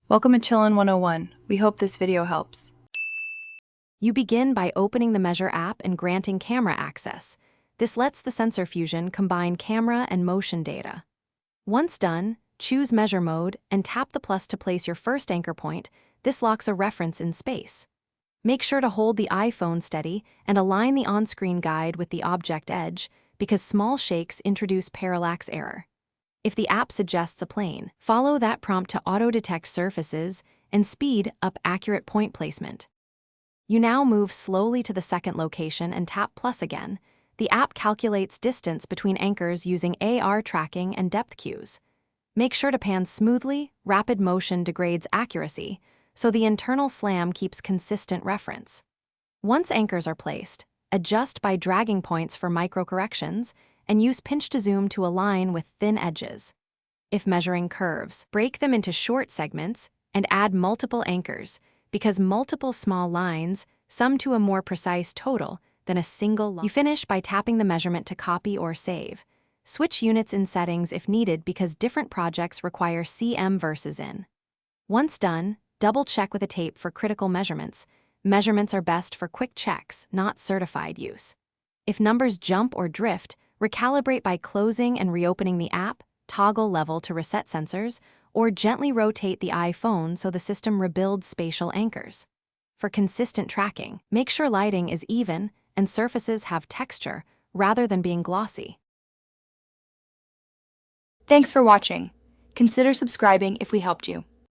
Welcome to Chillin' 101. We hope this video helps. You begin by opening the Measure app and granting camera access. This lets the sensor fusion combine camera and motion data. Once done, choose Measure mode and tap the plus to place your first anchor point. This locks a reference in space. Make sure to hold the iPhone steady and align the on-screen guide with the object edge because small shakes introduce parallax error. If the app suggests a plane, follow that prompt to auto-detect surfaces and speed up accurate point placement. You now move slowly to the second location and tap plus again. The app calculates distance between anchors using AR tracking and depth cues. Make sure to pan smoothly. Rapid motion degrades accuracy, so the internal slam keeps consistent reference. Once anchors are placed, adjust by dragging points for micro-corrections and use pinch to zoom to align with thin edges. If measuring curves, break them into short segments and add multiple anchors because multiple small lines sum to a more precise total than a single line. You finish by tapping the measurement to copy or save. Switch units in settings if needed because different projects require cm versus in. Once done, double-check with a tape for critical measurements. Measurements are best for quick checks, not certified use. If numbers jump or drift, recalibrate by closing and reopening the app, toggle level to reset sensors, or gently rotate the iPhone so the system rebuilds spatial anchors. For consistent tracking, make sure lighting is even and surfaces have texture rather than being glossy. Thanks for watching. Consider subscribing if we helped you.